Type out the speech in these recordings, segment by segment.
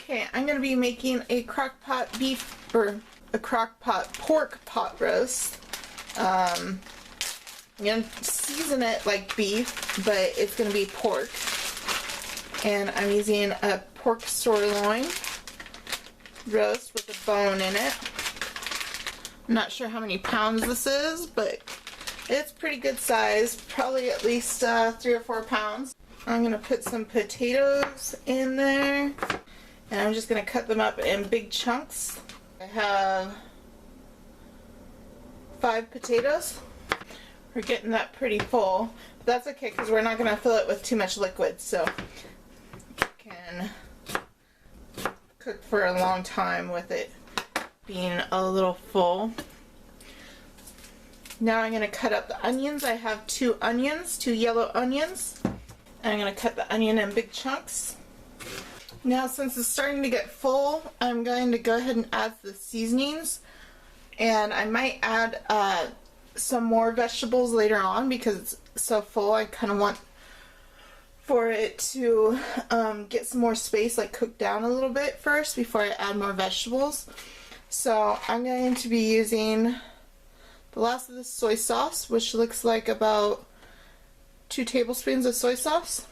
Okay, I'm going to be making a crock-pot beef, or a crock-pot pork pot roast. I'm going to season it like beef, but it's going to be pork. And I'm using a pork sirloin roast with a bone in it. I'm not sure how many pounds this is, but it's pretty good size, probably at least 3 or 4 pounds. I'm going to put some potatoes in there, and I'm just going to cut them up in big chunks. I have 5 potatoes. We're getting that pretty full, but that's okay because we're not going to fill it with too much liquid, so you can cook for a long time with it being a little full. Now I'm going to cut up the onions. I have 2 onions, 2 yellow onions. And I'm going to cut the onion in big chunks. Now since it's starting to get full, I'm going to go ahead and add the seasonings. And I might add some more vegetables later on because it's so full. I kind of want for it to get some more space, like cook down a little bit first before I add more vegetables. So I'm going to be using the last of the soy sauce, which looks like about 2 tablespoons of soy sauce,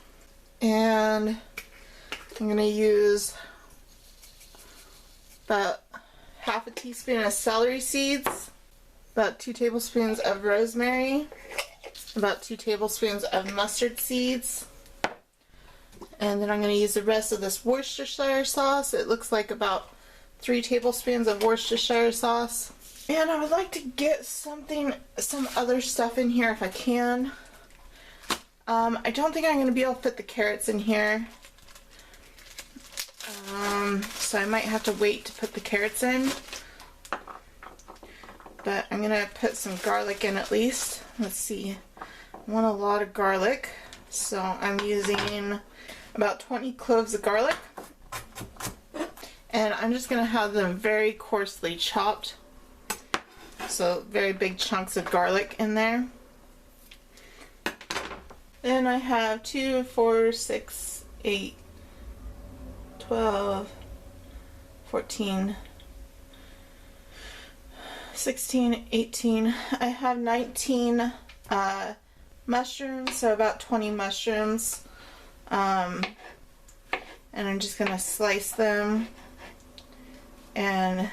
and I'm going to use about half a teaspoon of celery seeds, about 2 tablespoons of rosemary, about 2 tablespoons of mustard seeds, and then I'm going to use the rest of this Worcestershire sauce. It looks like about 3 tablespoons of Worcestershire sauce. And I would like to get some other stuff in here if I can. I don't think I'm going to be able to fit the carrots in here. So I might have to wait to put the carrots in. But I'm going to put some garlic in at least. Let's see. I want a lot of garlic. So I'm using about 20 cloves of garlic. And I'm just going to have them very coarsely chopped. So very big chunks of garlic in there. Then I have 2, 4, 6, 8, 12, 14, 16, 18. I have 19 mushrooms, so about 20 mushrooms. And I'm just going to slice them and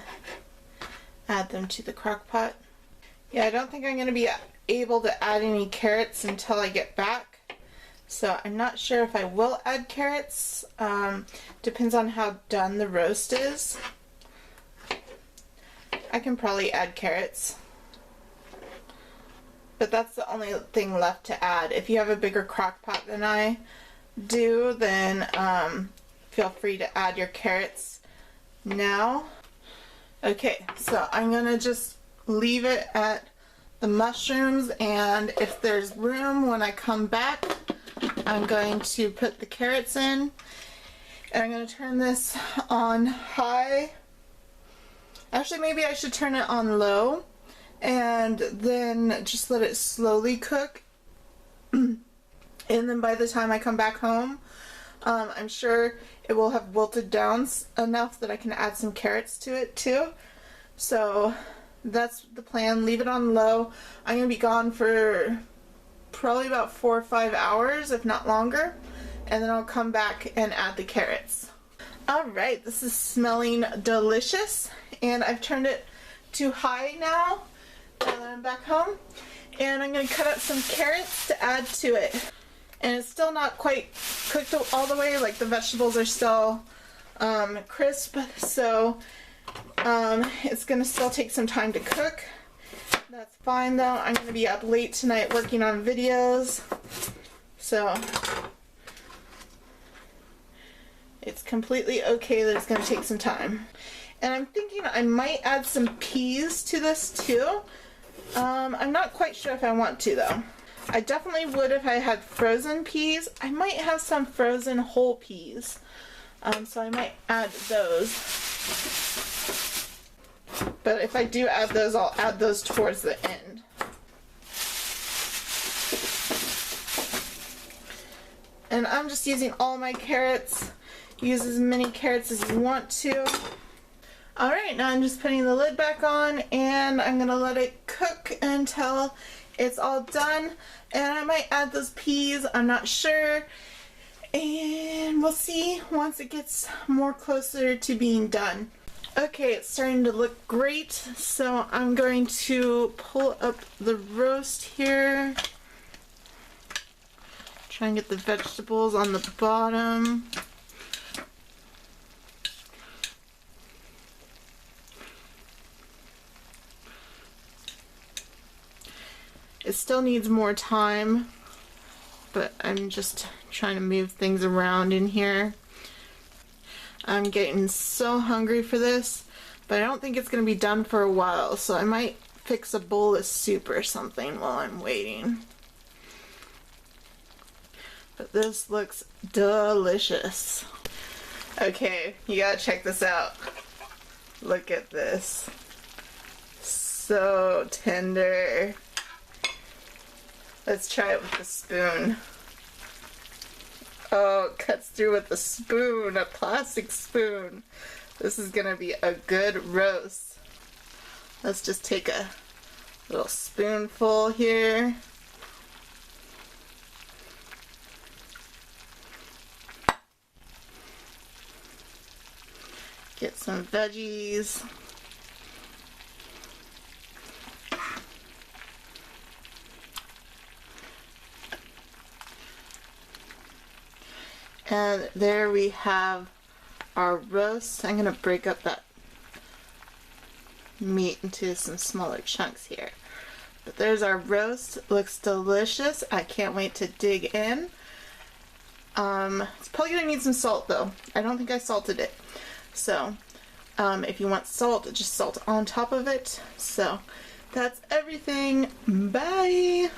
add them to the crock pot. Yeah, I don't think I'm going to be able to add any carrots until I get back. So I'm not sure if I will add carrots. Depends on how done the roast is. I can probably add carrots. But that's the only thing left to add. If you have a bigger crock pot than I do, then feel free to add your carrots now. Okay, so I'm going to just leave it at the mushrooms, and if there's room when I come back, I'm going to put the carrots in, and I'm going to turn this on high. Actually, maybe I should turn it on low, and then just let it slowly cook. And then by the time I come back home, I'm sure it will have wilted down enough that I can add some carrots to it too. So that's the plan. Leave it on low. I'm going to be gone for probably about 4 or 5 hours, if not longer, and then I'll come back and add the carrots. Alright, this is smelling delicious, and I've turned it to high now that I'm back home, and I'm going to cut up some carrots to add to it. And it's still not quite cooked all the way, like the vegetables are still crisp, so it's going to still take some time to cook. That's fine though. I'm going to be up late tonight working on videos, so it's completely okay that it's going to take some time. And I'm thinking I might add some peas to this too. I'm not quite sure if I want to though. I definitely would if I had frozen peas. I might have some frozen whole peas, so I might add those. But if I do add those, I'll add those towards the end. And I'm just using all my carrots. use as many carrots as you want to. Alright, now I'm just putting the lid back on and I'm going to let it cook until it's all done. And I might add those peas, I'm not sure. And we'll see once it gets more closer to being done. Okay, it's starting to look great, so I'm going to pull up the roast here. Try and get the vegetables on the bottom. It still needs more time, but I'm just trying to move things around in here. I'm getting so hungry for this, but I don't think it's going to be done for a while, so I might fix a bowl of soup or something while I'm waiting. But this looks delicious. Okay, you gotta check this out. Look at this. So tender. Let's try it with a spoon. Oh, it cuts through with a spoon, a plastic spoon. This is gonna be a good roast. Let's just take a little spoonful here. Get some veggies. And there we have our roast. I'm going to break up that meat into some smaller chunks here. But there's our roast. It looks delicious. I can't wait to dig in. It's probably going to need some salt though. I don't think I salted it. So if you want salt, just salt on top of it. So that's everything. Bye!